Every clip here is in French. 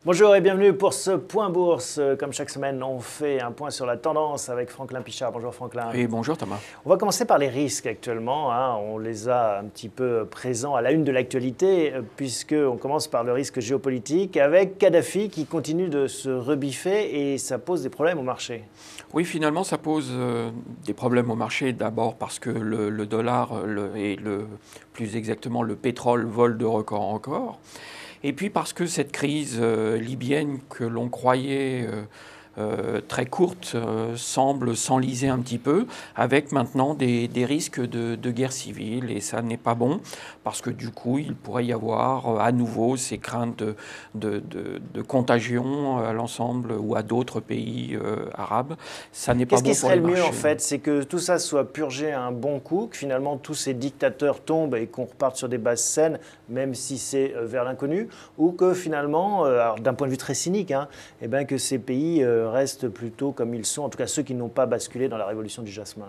Bonjour et bienvenue pour ce point bourse. Comme chaque semaine, on fait un point sur la tendance avec Franklin Pichard. Bonjour Franklin. Et bonjour Thomas. On va commencer par les risques actuellement. On les a un petit peu présents à la une de l'actualité puisqu'on commence par le risque géopolitique avec Kadhafi qui continue de se rebiffer et ça pose des problèmes au marché. Oui, finalement, ça pose des problèmes au marché. D'abord parce que le dollar et plus exactement le pétrole volent de record en record. Et puis parce que cette crise libyenne que l'on croyait très courte semble s'enliser un petit peu, avec maintenant des risques de guerre civile. Et ça n'est pas bon, parce que du coup, il pourrait y avoir à nouveau ces craintes de contagion à l'ensemble ou à d'autres pays arabes. Ça n'est pas bon pour les marchés. Qu'est-ce qui serait le mieux en fait? C'est que tout ça soit purgé à un bon coup, que finalement tous ces dictateurs tombent et qu'on reparte sur des bases saines, même si c'est vers l'inconnu, ou que finalement, d'un point de vue très cynique, eh ben, que ces pays restent plutôt comme ils sont, en tout cas ceux qui n'ont pas basculé dans la révolution du jasmin.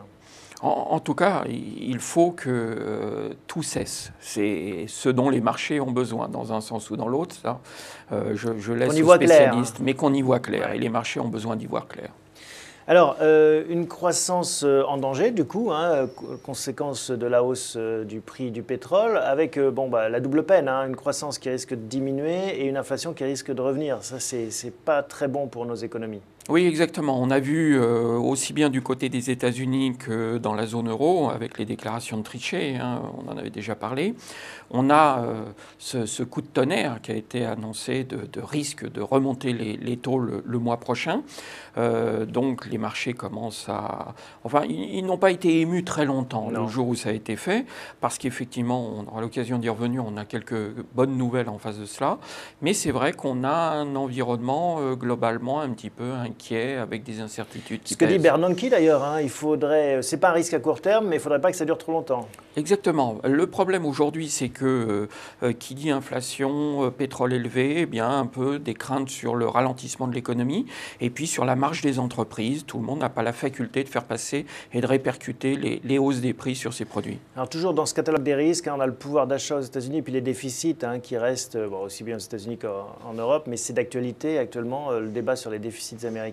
En tout cas, il faut que tout cesse. C'est ce dont les marchés ont besoin, dans un sens ou dans l'autre. Je laisse aux spécialistes, mais qu'on y voit clair. Ouais. Et les marchés ont besoin d'y voir clair. Alors, une croissance en danger, du coup, conséquence de la hausse du prix du pétrole, avec la double peine, une croissance qui risque de diminuer et une inflation qui risque de revenir. Ça, c'est pas très bon pour nos économies. Oui, exactement. On a vu aussi bien du côté des États-Unis que dans la zone euro, avec les déclarations de Trichet, on en avait déjà parlé. On a ce coup de tonnerre qui a été annoncé de risque de remonter les taux le mois prochain. Donc les marchés commencent à... Enfin, ils n'ont pas été émus très longtemps le jour où ça a été fait, parce qu'effectivement, on aura l'occasion d'y revenir, on a quelques bonnes nouvelles en face de cela. Mais c'est vrai qu'on a un environnement globalement un petit peu inquiet, avec des incertitudes qui pèsent. Ce que dit Bernanke d'ailleurs, il faudrait, c'est pas un risque à court terme, mais il ne faudrait pas que ça dure trop longtemps. Exactement. Le problème aujourd'hui, c'est que qui dit inflation, pétrole élevé, eh bien un peu des craintes sur le ralentissement de l'économie et puis sur la marge des entreprises. Tout le monde n'a pas la faculté de faire passer et de répercuter les hausses des prix sur ses produits. Alors toujours dans ce catalogue des risques, on a le pouvoir d'achat aux États-Unis et puis les déficits qui restent aussi bien aux États-Unis qu'en Europe, mais c'est d'actualité actuellement le débat sur les déficits américains.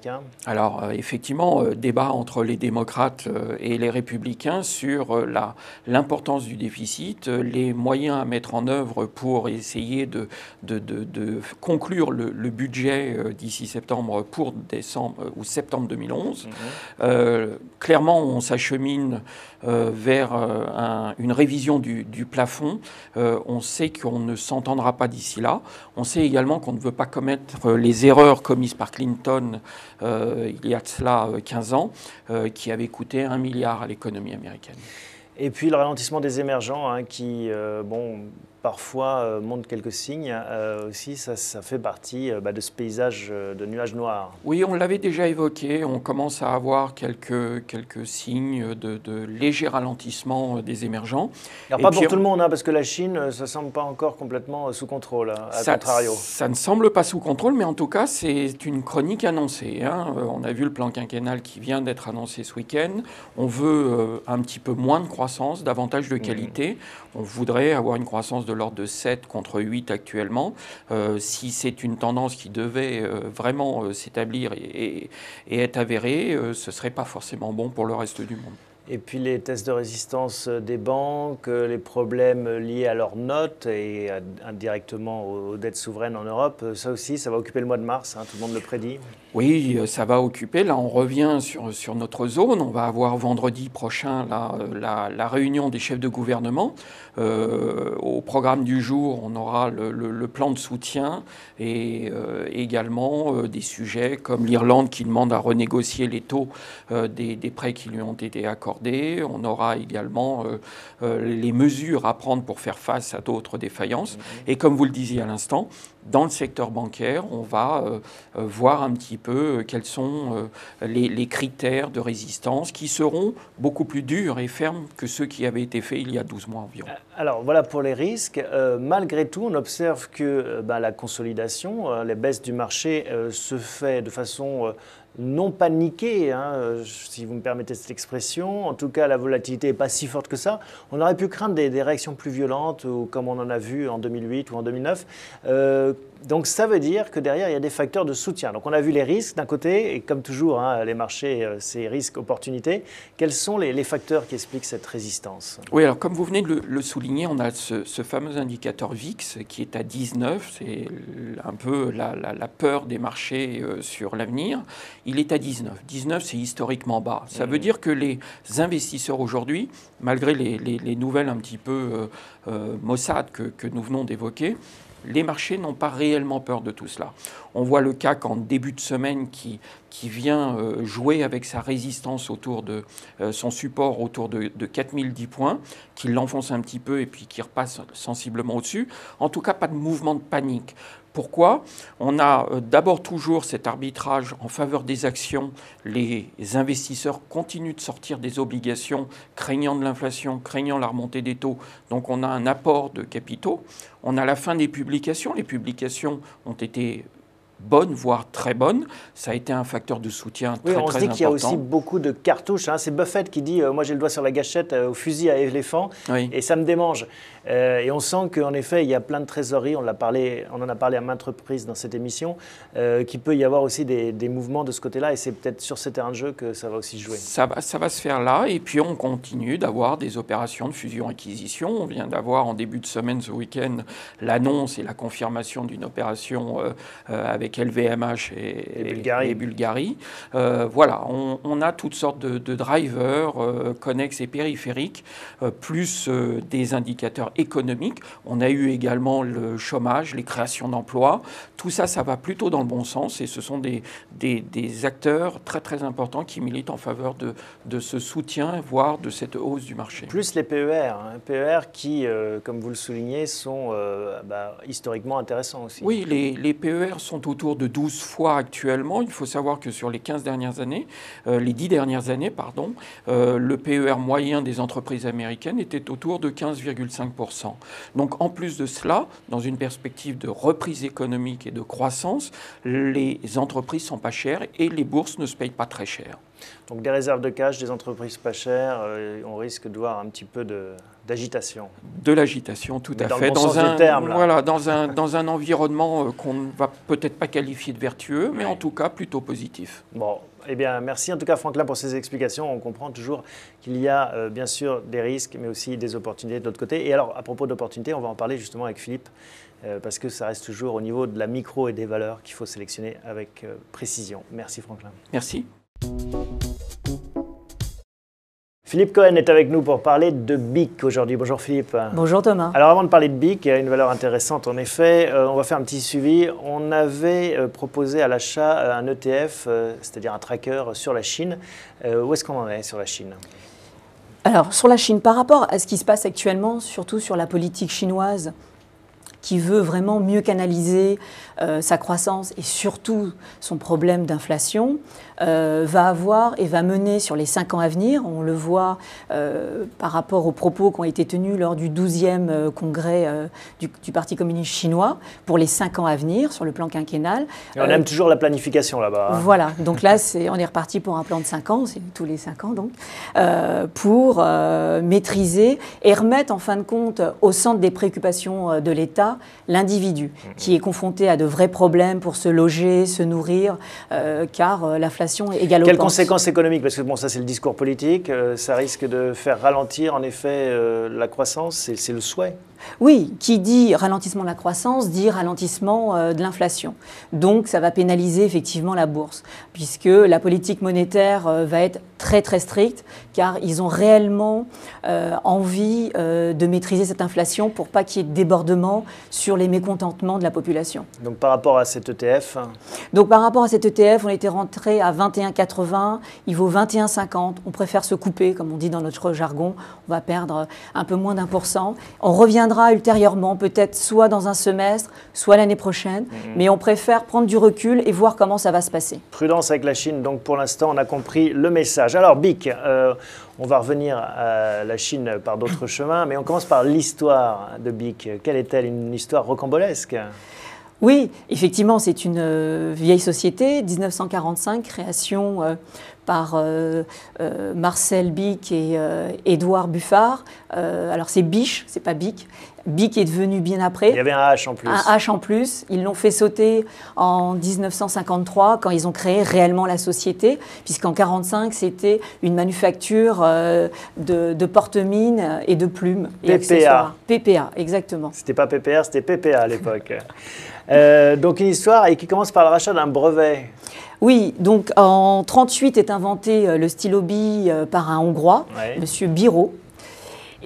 Alors effectivement, débat entre les démocrates et les républicains sur l'importance du déficit, les moyens à mettre en œuvre pour essayer de conclure le budget d'ici septembre pour décembre ou septembre 2011. Clairement, on s'achemine vers une révision du plafond. On sait qu'on ne s'entendra pas d'ici là. On sait également qu'on ne veut pas commettre les erreurs commises par Clinton il y a de cela 15 ans, qui avaient coûté 1 milliard à l'économie américaine. Et puis le ralentissement des émergents qui, parfois montrent quelques signes aussi, ça fait partie de ce paysage de nuages noirs. Oui, on l'avait déjà évoqué, on commence à avoir quelques signes de léger ralentissement des émergents. Alors pas pour tout le monde, parce que la Chine, ça ne semble pas encore complètement sous contrôle, à contrario. Ça ne semble pas sous contrôle, mais en tout cas, c'est une chronique annoncée. On a vu le plan quinquennal qui vient d'être annoncé ce week-end. On veut un petit peu moins de croissance, davantage de qualité. On voudrait avoir une croissance de l'ordre de 7 contre 8 actuellement. Si c'est une tendance qui devait vraiment s'établir et être avérée, ce ne serait pas forcément bon pour le reste du monde. Et puis les tests de résistance des banques, les problèmes liés à leurs notes et indirectement aux dettes souveraines en Europe, ça aussi, ça va occuper le mois de mars, tout le monde le prédit. Oui, ça va occuper. Là, on revient sur notre zone. On va avoir vendredi prochain la réunion des chefs de gouvernement. Au programme du jour, on aura le plan de soutien et également des sujets comme l'Irlande qui demande à renégocier les taux des prêts qui lui ont été accordés. On aura également les mesures à prendre pour faire face à d'autres défaillances. Et comme vous le disiez à l'instant, dans le secteur bancaire, on va voir un petit peu quels sont les critères de résistance qui seront beaucoup plus durs et fermes que ceux qui avaient été faits il y a 12 mois environ. Alors voilà pour les risques. Malgré tout, on observe que la consolidation, les baisses du marché se fait de façon non paniqué, hein, si vous me permettez cette expression. En tout cas, la volatilité n'est pas si forte que ça. On aurait pu craindre des réactions plus violentes, ou comme on en a vu en 2008 ou en 2009. Donc ça veut dire que derrière, il y a des facteurs de soutien. Donc on a vu les risques d'un côté, et comme toujours, hein, les marchés, c'est risques, opportunités. Quels sont les facteurs qui expliquent cette résistance? Oui, alors comme vous venez de le souligner, on a ce fameux indicateur VIX qui est à 19. C'est un peu la peur des marchés sur l'avenir. Il est à 19. 19, c'est historiquement bas. Ça veut dire que les investisseurs aujourd'hui, malgré les nouvelles un petit peu maussades que nous venons d'évoquer, les marchés n'ont pas réellement peur de tout cela. On voit le CAC en début de semaine qui vient jouer avec sa résistance autour de son support autour de 4010 points, qui l'enfonce un petit peu et puis qui repasse sensiblement au-dessus. En tout cas, pas de mouvement de panique. Pourquoi? On a d'abord toujours cet arbitrage en faveur des actions. Les investisseurs continuent de sortir des obligations, craignant de l'inflation, craignant la remontée des taux. Donc on a un apport de capitaux. On a la fin des publications. Les publications ont été bonnes, voire très bonnes. Ça a été un facteur de soutien très important. On se dit qu'il y a aussi beaucoup de cartouches. Hein. C'est Buffett qui dit moi j'ai le doigt sur la gâchette au fusil à éléphant et ça me démange. Et on sent qu'en effet il y a plein de trésoreries, on en a parlé à maintes reprises dans cette émission, qu'il peut y avoir aussi des mouvements de ce côté-là et c'est peut-être sur ce terrain de jeu que ça va aussi se jouer. Ça va se faire là et puis on continue d'avoir des opérations de fusion-acquisition. On vient d'avoir en début de semaine ce week-end l'annonce et la confirmation d'une opération avec LVMH et Bulgarie. Voilà, on a toutes sortes de drivers connexes et périphériques, plus des indicateurs économiques. On a eu également le chômage, les créations d'emplois. Tout ça, ça va plutôt dans le bon sens et ce sont des acteurs très très importants qui militent en faveur de ce soutien, voire de cette hausse du marché. Plus les PER, hein, PER qui, comme vous le soulignez, sont historiquement intéressants aussi. Oui, les PER sont autour de 12 fois actuellement. Il faut savoir que sur les 10 dernières années, le PER moyen des entreprises américaines était autour de 15,5%. Donc en plus de cela, dans une perspective de reprise économique et de croissance, les entreprises sont pas chères et les bourses ne se payent pas très cher. Donc des réserves de cash, des entreprises pas chères, on risque de voir un petit peu d'agitation. De l'agitation, tout à fait. Dans un terme, voilà, dans un environnement qu'on ne va peut-être pas qualifier de vertueux, mais en tout cas plutôt positif. Bon, eh bien merci en tout cas Franklin pour ces explications. On comprend toujours qu'il y a bien sûr des risques, mais aussi des opportunités de l'autre côté. Et alors à propos d'opportunités, on va en parler justement avec Philippe, parce que ça reste toujours au niveau de la micro et des valeurs qu'il faut sélectionner avec précision. Merci Franklin. Merci. Philippe Cohen est avec nous pour parler de BIC aujourd'hui. Bonjour Philippe. Bonjour Thomas. Alors avant de parler de BIC, il y a une valeur intéressante en effet. On va faire un petit suivi. On avait proposé à l'achat un ETF, c'est-à-dire un tracker sur la Chine. Où est-ce qu'on en est sur la Chine ? Alors sur la Chine, par rapport à ce qui se passe actuellement, surtout sur la politique chinoise, qui veut vraiment mieux canaliser sa croissance et surtout son problème d'inflation, va avoir et va mener sur les 5 ans à venir. On le voit par rapport aux propos qui ont été tenus lors du 12e congrès du Parti communiste chinois pour les 5 ans à venir sur le plan quinquennal. Et on aime toujours la planification là-bas. Hein. Voilà, donc là on est reparti pour un plan de 5 ans, c'est tous les 5 ans donc, pour maîtriser et remettre en fin de compte au centre des préoccupations de l'État l'individu qui est confronté à de vrais problèmes pour se loger, se nourrir, car l'inflation est galopante. Quelles conséquences économiques? Parce que bon, ça c'est le discours politique, ça risque de faire ralentir en effet la croissance, c'est le souhait. Oui, qui dit ralentissement de la croissance, dit ralentissement de l'inflation. Donc ça va pénaliser effectivement la bourse, puisque la politique monétaire va être très très stricte, car ils ont réellement envie de maîtriser cette inflation pour pas qu'il y ait de débordement sur les mécontentements de la population. Donc par rapport à cet ETF? Donc par rapport à cet ETF, on était rentré à 21,80, il vaut 21,50. On préfère se couper, comme on dit dans notre jargon, on va perdre un peu moins d'1%. On reviendra ultérieurement, peut-être soit dans un semestre, soit l'année prochaine, mais on préfère prendre du recul et voir comment ça va se passer. Prudence avec la Chine, donc pour l'instant on a compris le message. Alors BIC, on va revenir à la Chine par d'autres chemins, mais on commence par l'histoire de BIC. Quelle est-elle? Une histoire rocambolesque? Oui, effectivement, c'est une vieille société, 1945, création par Marcel Bic et Édouard Buffard. Alors c'est Biche, c'est pas Bic. Bic est devenu bien après. Il y avait un H en plus. Un H en plus. Ils l'ont fait sauter en 1953 quand ils ont créé réellement la société, puisqu'en 1945, c'était une manufacture de porte-mines et de plumes. PPA. PPA, exactement. C'était pas PPR, c'était PPA à l'époque. Donc une histoire et qui commence par le rachat d'un brevet. Oui, donc en 1938 est inventé le stylo-bille par un Hongrois, Monsieur Biro.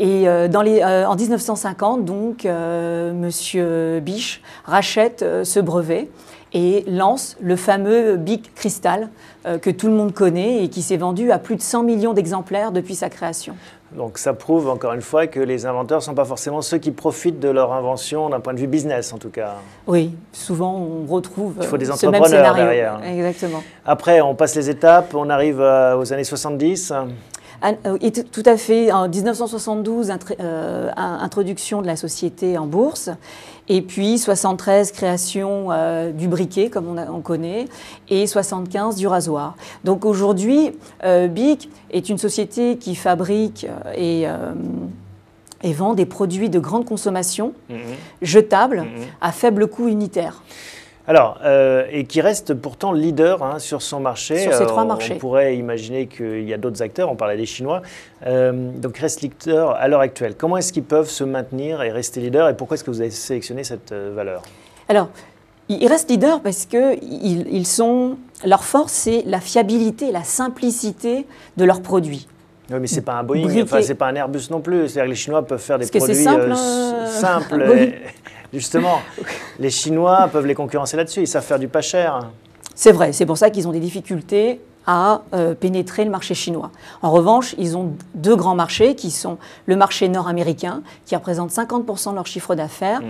Et en 1950, donc, Monsieur Biche rachète ce brevet et lance le fameux Bic Cristal que tout le monde connaît et qui s'est vendu à plus de 100 millions d'exemplaires depuis sa création. Donc ça prouve encore une fois que les inventeurs ne sont pas forcément ceux qui profitent de leur invention d'un point de vue business en tout cas. Oui, souvent on retrouve Il faut des ce même entrepreneurs scénario. derrière. Exactement. Après, on passe les étapes, on arrive aux années 70. Et tout à fait. En 1972, introduction de la société en bourse. Et puis 73, création du briquet, comme on connaît. Et 75, du rasoir. Donc aujourd'hui, Bic est une société qui fabrique et vend des produits de grande consommation, jetables, à faible coût unitaire. Alors, et qui reste pourtant leader sur son marché. Sur ces trois marchés. On pourrait imaginer qu'il y a d'autres acteurs, on parlait des Chinois. Donc, reste leader à l'heure actuelle. Comment est-ce qu'ils peuvent se maintenir et rester leader et pourquoi est-ce que vous avez sélectionné cette valeur? Alors, ils restent leaders parce que leur force, c'est la fiabilité et la simplicité de leurs produits. Oui, mais ce n'est pas un Boeing, enfin, ce n'est pas un Airbus non plus. C'est-à-dire que les Chinois peuvent faire des produits simples. Oui. Justement, les Chinois peuvent les concurrencer là-dessus, ils savent faire du pas cher. C'est vrai, c'est pour ça qu'ils ont des difficultés à pénétrer le marché chinois. En revanche, ils ont deux grands marchés qui sont le marché nord-américain, qui représente 50% de leur chiffre d'affaires,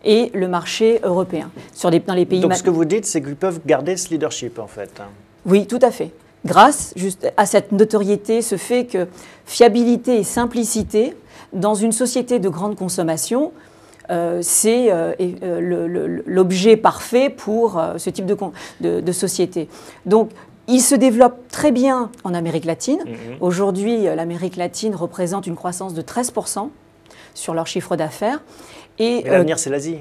et le marché européen. Dans les pays Donc ce que vous dites, c'est qu'ils peuvent garder ce leadership en fait. Oui, tout à fait. Grâce juste à cette notoriété, ce fait que fiabilité et simplicité, dans une société de grande consommation, c'est l'objet parfait pour ce type de société. Donc, ils se développent très bien en Amérique latine. Aujourd'hui, l'Amérique latine représente une croissance de 13% sur leur chiffre d'affaires. Et l'avenir, c'est l'Asie.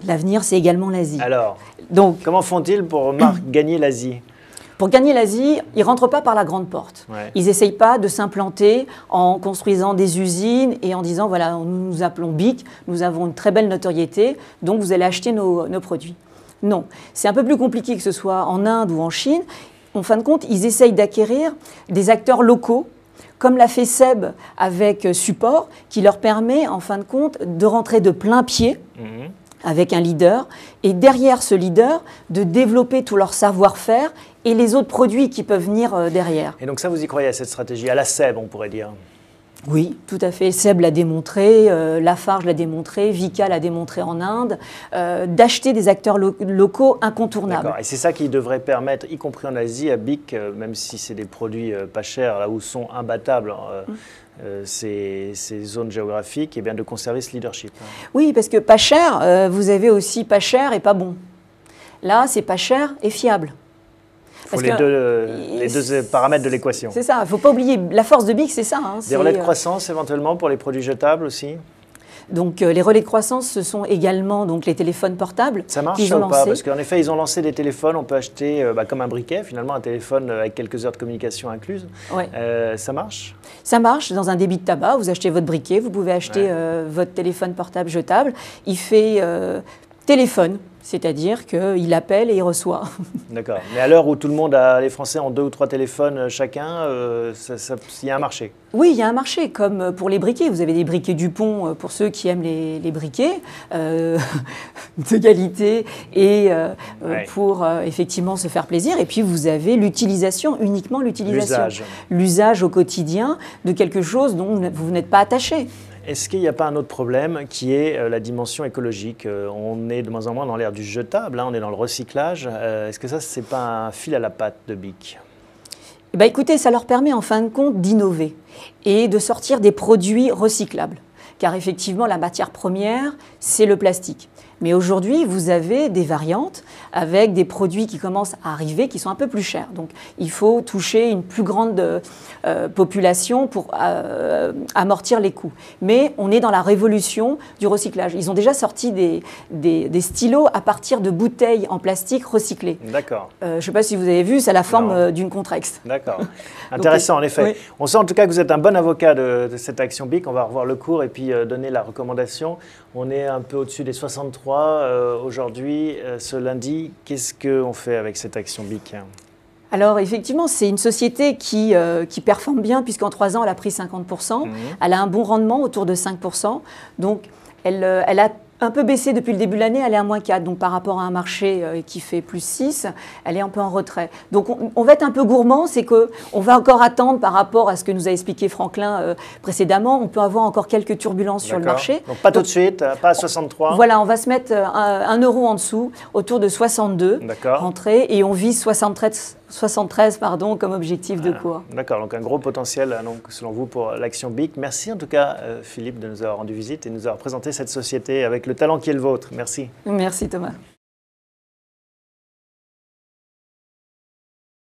L'avenir, c'est également l'Asie. Alors, donc, comment font-ils pour gagner l'Asie ? Pour gagner l'Asie, ils ne rentrent pas par la grande porte. Ils n'essayent pas de s'implanter en construisant des usines et en disant, voilà, nous nous appelons Bic, nous avons une très belle notoriété, donc vous allez acheter nos produits. Non, c'est un peu plus compliqué que ce soit en Inde ou en Chine. En fin de compte, ils essayent d'acquérir des acteurs locaux, comme l'a fait Seb avec Support, qui leur permet, en fin de compte, de rentrer de plein pied avec un leader, et derrière ce leader, de développer tout leur savoir-faire et les autres produits qui peuvent venir derrière. Et donc ça, vous y croyez à cette stratégie, à la Seb, on pourrait dire? Oui, tout à fait. Seb l'a démontré, Lafarge l'a démontré, Vicat l'a démontré en Inde, d'acheter des acteurs locaux incontournables. D'accord. Et c'est ça qui devrait permettre, y compris en Asie, à Bic, même si c'est des produits pas chers, là où sont imbattables ces zones géographiques, et bien de conserver ce leadership. Oui, parce que pas cher, vous avez aussi pas cher et pas bon. Là, c'est pas cher et fiable. Il faut les deux paramètres de l'équation. C'est ça, il ne faut pas oublier, la force de Bic, c'est ça. Des relais de croissance éventuellement pour les produits jetables aussi? Donc les relais de croissance, ce sont également donc, les téléphones portables. Ça marche ou pas? Parce qu'en effet, ils ont lancé des téléphones, on peut acheter comme un briquet, finalement un téléphone avec quelques heures de communication incluses. Ouais. Ça marche? Ça marche, dans un débit de tabac, vous achetez votre briquet, vous pouvez acheter votre téléphone portable jetable. Il fait téléphone. C'est-à-dire qu'il appelle et il reçoit. D'accord. Mais à l'heure où tout le monde les Français ont 2 ou 3 téléphones chacun, il y a un marché. Oui, il y a un marché, comme pour les briquets. Vous avez des briquets Dupont pour ceux qui aiment les briquets de qualité et pour effectivement se faire plaisir. Et puis vous avez l'utilisation, uniquement l'utilisation. L'usage au quotidien de quelque chose dont vous n'êtes pas attaché. Est-ce qu'il n'y a pas un autre problème qui est la dimension écologique? On est de moins en moins dans l'ère du jetable, on est dans le recyclage. Est-ce que ça, ce n'est pas un fil à la patte de Bic? Écoutez, ça leur permet en fin de compte d'innover et de sortir des produits recyclables. Car effectivement, la matière première, c'est le plastique. Mais aujourd'hui, vous avez des variantes avec des produits qui commencent à arriver, qui sont un peu plus chers. Donc il faut toucher une plus grande population pour amortir les coûts. Mais on est dans la révolution du recyclage. Ils ont déjà sorti des stylos à partir de bouteilles en plastique recyclées. D'accord. Je ne sais pas si vous avez vu, c'est la forme d'une Contrex. D'accord. Intéressant, en effet. Oui. On sent en tout cas que vous êtes un bon avocat de cette Action BIC. On va revoir le cours et puis donner la recommandation. On est un peu au-dessus des 63 aujourd'hui, ce lundi. Qu'est-ce qu'on fait avec cette Action BIC ? Alors effectivement, c'est une société qui performe bien puisqu'en 3 ans, elle a pris 50%. Elle a un bon rendement autour de 5%. Donc elle a un peu baissé depuis le début de l'année, elle est à moins 4. Donc par rapport à un marché qui fait plus 6, elle est un peu en retrait. Donc on va être un peu gourmand, c'est qu'on va encore attendre par rapport à ce que nous a expliqué Franklin précédemment. On peut avoir encore quelques turbulences sur le marché. Donc pas tout de suite, pas à 63. Voilà, on va se mettre 1 euro en dessous, autour de 62, rentrée, et on vise 73 comme objectif de cours. D'accord, donc un gros potentiel donc, selon vous pour l'Action BIC. Merci en tout cas Philippe de nous avoir rendu visite et de nous avoir présenté cette société avec le talent qui est le vôtre. Merci. Merci Thomas.